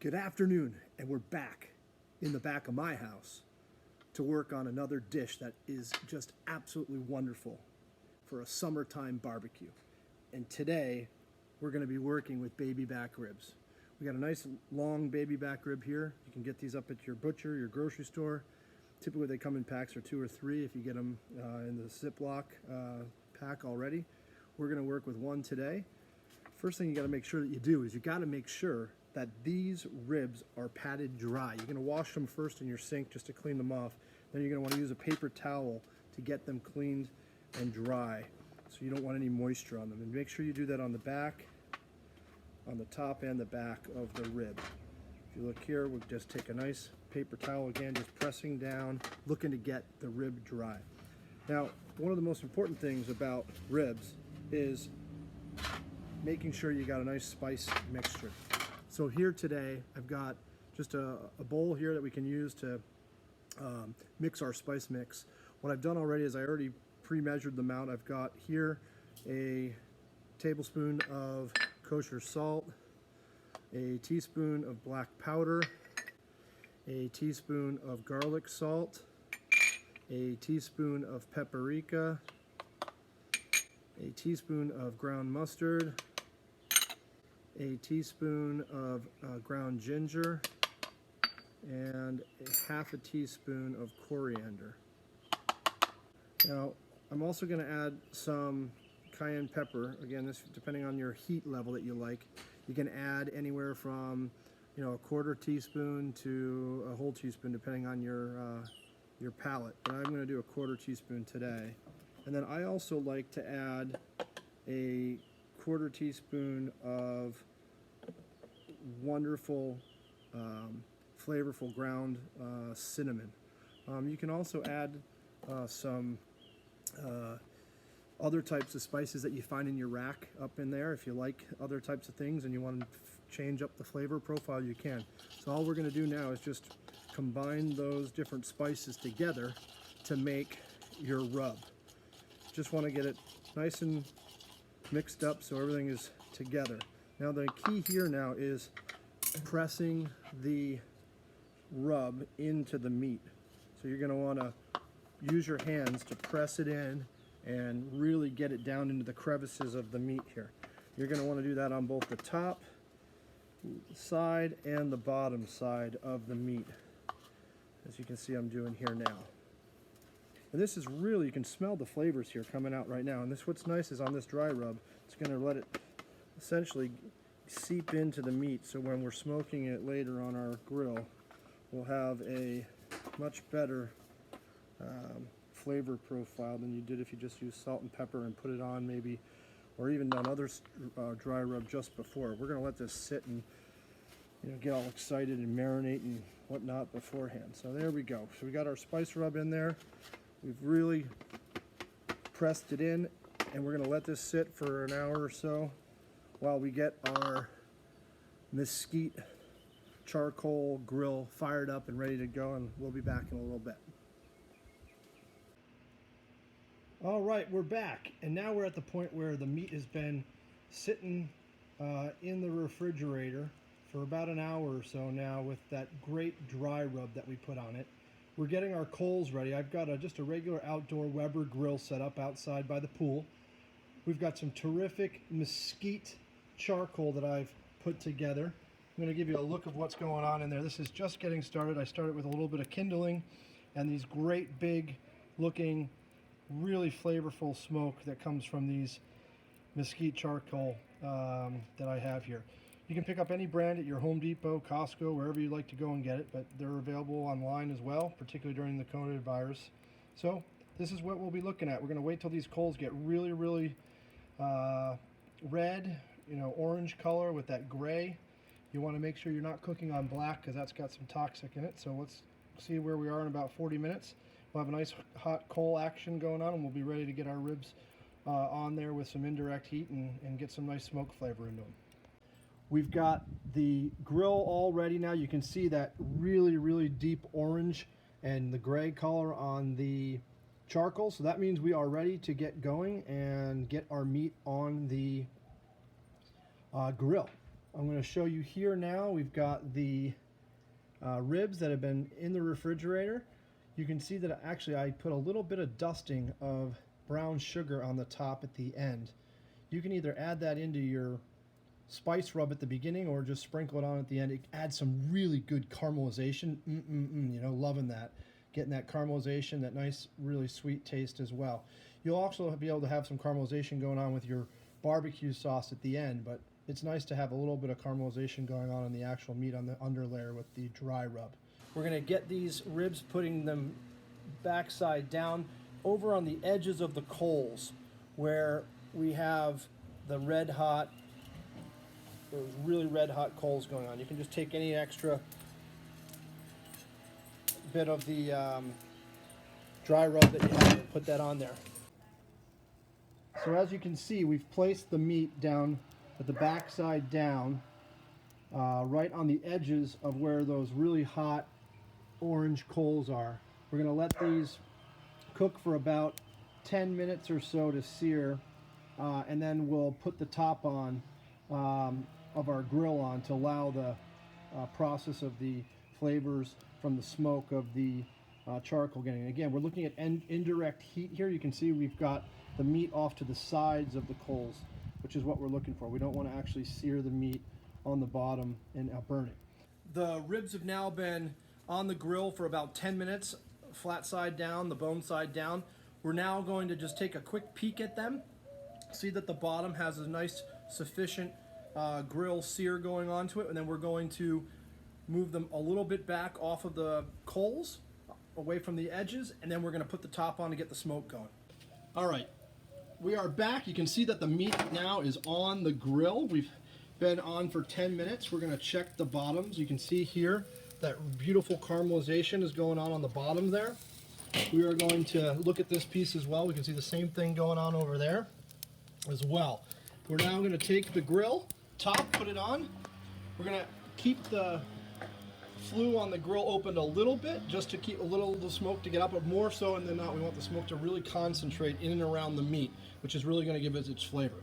Good afternoon, and we're back in the back of my house to work on another dish that is just absolutely wonderful for a summertime barbecue. And today we're going to be working with baby back ribs. We got a nice long baby back rib here. You can get these up at your butcher, your grocery store. Typically they come in packs of 2 or 3 if you get them in the Ziploc pack already. We're going to work with one today. First thing you got to make sure that you do is you got to make sure that these ribs are patted dry. You're going to wash them first in your sink just to clean them off. Then you're going to want to use a paper towel to get them cleaned and dry, so you don't want any moisture on them. And make sure you do that on the back, on the top and the back of the rib. If you look here, we'll just take a nice paper towel again, just pressing down, looking to get the rib dry. Now, one of the most important things about ribs is making sure you got a nice spice mixture. So here today, I've got just a bowl here that we can use to mix our spice mix. What I've done already is I already pre-measured the amount. I've got here a tablespoon of kosher salt, a teaspoon of black powder, a teaspoon of garlic salt, a teaspoon of paprika, a teaspoon of ground mustard, a teaspoon of ground ginger, and half a teaspoon of coriander. Now, I'm also going to add some cayenne pepper. Again, this depending on your heat level that you like. You can add anywhere from, a 1/4 teaspoon to a whole teaspoon, depending on your palate. But I'm going to do a 1/4 teaspoon today. And then I also like to add a 1/4 teaspoon of wonderful, flavorful ground cinnamon. You can also add some other types of spices that you find in your rack up in there. If you like other types of things and you want to change up the flavor profile, you can. So all we're going to do now is just combine those different spices together to make your rub. Just want to get it nice and mixed up so everything is together. Now the key here now is pressing the rub into the meat. So you're going to want to use your hands to press it in and really get it down into the crevices of the meat here. You're going to want to do that on both the top side and the bottom side of the meat, as you can see I'm doing here now. And this is really, you can smell the flavors here coming out right now. And this, what's nice is on this dry rub, it's going to let it essentially seep into the meat. So when we're smoking it later on our grill, we'll have a much better flavor profile than you did if you just used salt and pepper and put it on maybe, or even done other dry rub just before. We're going to let this sit and get all excited and marinate and whatnot beforehand. So there we go. So we got our spice rub in there. We've really pressed it in, and we're going to let this sit for an hour or so while we get our mesquite charcoal grill fired up and ready to go, and we'll be back in a little bit. All right, we're back, and now we're at the point where the meat has been sitting in the refrigerator for about an hour or so now with that great dry rub that we put on it. We're getting our coals ready. I've got just a regular outdoor Weber grill set up outside by the pool. We've got some terrific mesquite charcoal that I've put together. I'm going to give you a look of what's going on in there. This is just getting started. I started with a little bit of kindling and these great big looking, really flavorful smoke that comes from these mesquite charcoal that I have here. You can pick up any brand at your Home Depot, Costco, wherever you like to go and get it, but they're available online as well, particularly during the coronavirus. So this is what we'll be looking at. We're going to wait till these coals get really, really red, orange color with that gray. You want to make sure you're not cooking on black because that's got some toxic in it. So let's see where we are in about 40 minutes. We'll have a nice hot coal action going on, and we'll be ready to get our ribs on there with some indirect heat and get some nice smoke flavor into them. We've got the grill all ready now. You can see that really, really deep orange and the gray color on the charcoal. So that means we are ready to get going and get our meat on the grill. I'm going to show you here now. We've got the ribs that have been in the refrigerator. You can see that actually I put a little bit of dusting of brown sugar on the top at the end. You can either add that into your spice rub at the beginning or just sprinkle it on at the end. It adds some really good caramelization. You know, loving that. Getting that caramelization, that nice, really sweet taste as well. You'll also be able to have some caramelization going on with your barbecue sauce at the end, but it's nice to have a little bit of caramelization going on in the actual meat on the underlayer with the dry rub. We're going to get these ribs, putting them backside down over on the edges of the coals where we have the red hot, those really red hot coals going on. You can just take any extra bit of the dry rub that you have and put that on there. So as you can see, we've placed the meat down at the backside down, right on the edges of where those really hot orange coals are. We're going to let these cook for about 10 minutes or so to sear, and then we'll put the top on of our grill on to allow the process of the flavors from the smoke of the charcoal getting. Again, we're looking at indirect heat here. You can see we've got the meat off to the sides of the coals, which is what we're looking for. We don't want to actually sear the meat on the bottom and burn it. The ribs have now been on the grill for about 10 minutes, flat side down, the bone side down. We're now going to just take a quick peek at them, see that the bottom has a nice sufficient grill sear going onto it, and then we're going to move them a little bit back off of the coals, away from the edges, and then we're going to put the top on to get the smoke going. All right, we are back. You can see that the meat now is on the grill. We've been on for 10 minutes. We're going to check the bottoms. You can see here that beautiful caramelization is going on the bottom there. We are going to look at this piece as well. We can see the same thing going on over there as well. We're now going to take the grill top, put it on. We're going to keep the flue on the grill opened a little bit just to keep a little of the smoke to get up, but more so than not, we want the smoke to really concentrate in and around the meat, which is really going to give it its flavor.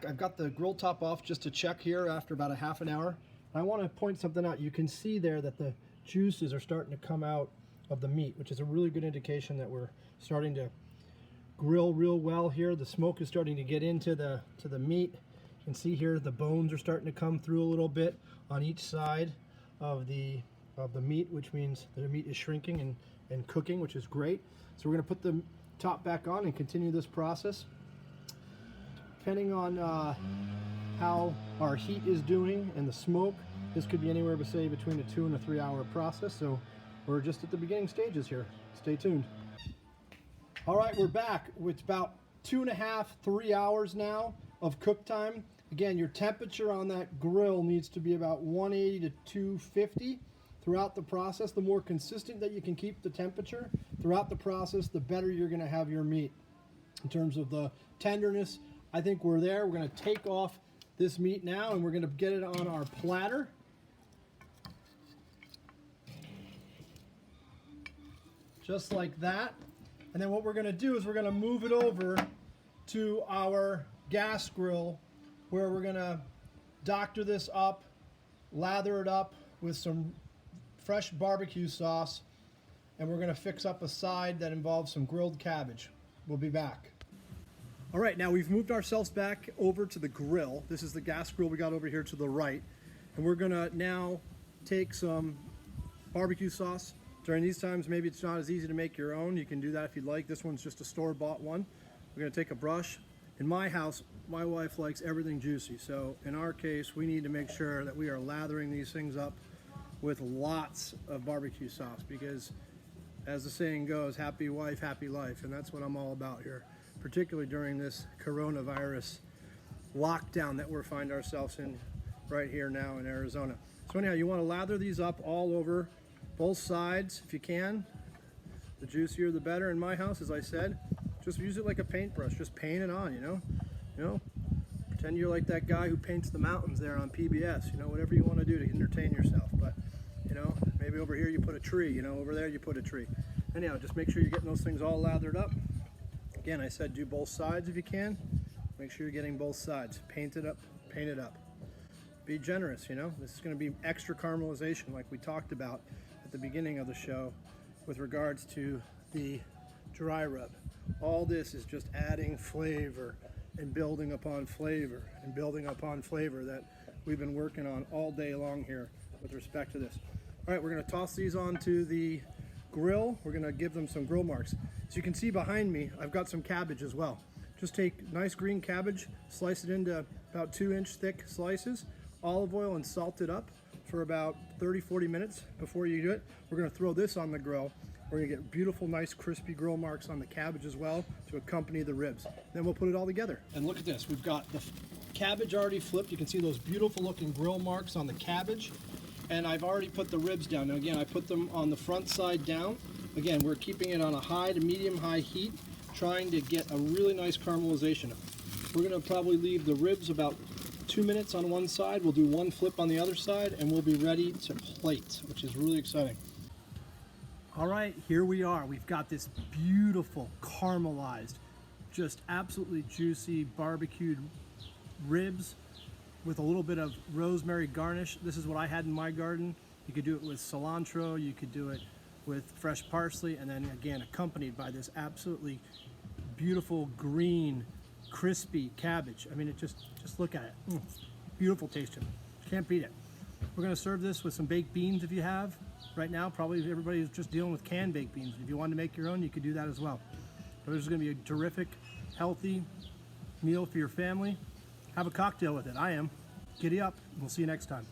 I've got the grill top off just to check here after about a half an hour. I want to point something out. You can see there that the juices are starting to come out of the meat, which is a really good indication that we're starting to grill real well here. The smoke is starting to get into the meat. You can see here the bones are starting to come through a little bit on each side of the meat, which means the meat is shrinking and cooking, which is great. So we're going to put the top back on and continue this process. Depending on how our heat is doing and the smoke, this could be anywhere but say between a 2 and a 3 hour process. So we're just at the beginning stages here. Stay tuned. All right, we're back. It's about 2.5, 3 hours now of cook time. Again, your temperature on that grill needs to be about 180 to 250 throughout the process. The more consistent that you can keep the temperature throughout the process, the better you're going to have your meat. In terms of the tenderness, I think we're there. We're going to take off this meat now and we're going to get it on our platter. Just like that. And then what we're going to do is we're going to move it over to our gas grill, where we're going to doctor this up, lather it up with some fresh barbecue sauce, and we're going to fix up a side that involves some grilled cabbage. We'll be back. All right, now we've moved ourselves back over to the grill. This is the gas grill we got over here to the right. And we're going to now take some barbecue sauce. During these times, maybe it's not as easy to make your own. You can do that if you'd like. This one's just a store-bought one. We're going to take a brush. In my house, my wife likes everything juicy, so in our case, we need to make sure that we are lathering these things up with lots of barbecue sauce, because as the saying goes, happy wife, happy life, and that's what I'm all about here, particularly during this coronavirus lockdown that we find ourselves in right here now in Arizona. So anyhow, you want to lather these up all over both sides if you can. The juicier the better. In my house, as I said, just use it like a paintbrush. Just paint it on, you know. Pretend you're like that guy who paints the mountains there on PBS. You know, whatever you want to do to entertain yourself. But, you know, maybe over here you put a tree. You know, over there you put a tree. Anyhow, just make sure you're getting those things all lathered up. Again, I said do both sides if you can. Make sure you're getting both sides. Paint it up, paint it up. be generous, you know. This is going to be extra caramelization like we talked about at the beginning of the show with regards to the dry rub. All this is just adding flavor and building upon flavor and building upon flavor that we've been working on all day long here with respect to this. All right, we're going to toss these onto the grill. We're going to give them some grill marks. As you can see behind me, I've got some cabbage as well. Just take nice green cabbage, slice it into about 2-inch thick slices, olive oil and salt it up for about 30-40 minutes before you do it. We're going to throw this on the grill. We're going to get beautiful, nice, crispy grill marks on the cabbage as well to accompany the ribs. Then we'll put it all together. And look at this. We've got the cabbage already flipped. You can see those beautiful looking grill marks on the cabbage. And I've already put the ribs down. Now again, I put them on the front side down. Again, we're keeping it on a high to medium high heat, trying to get a really nice caramelization. We're going to probably leave the ribs about 2 minutes on one side. We'll do one flip on the other side, and we'll be ready to plate, which is really exciting. All right, here we are. We've got this beautiful caramelized, just absolutely juicy barbecued ribs with a little bit of rosemary garnish. This is what I had in my garden. You could do it with cilantro, you could do it with fresh parsley, and then again accompanied by this absolutely beautiful green crispy cabbage. I mean, it just look at it. Beautiful tasting. Can't beat it. We're going to serve this with some baked beans if you have. Right now, probably everybody's just dealing with canned baked beans. If you want to make your own, you could do that as well. So this is going to be a terrific, healthy meal for your family. Have a cocktail with it. I am. Giddy up. We'll see you next time.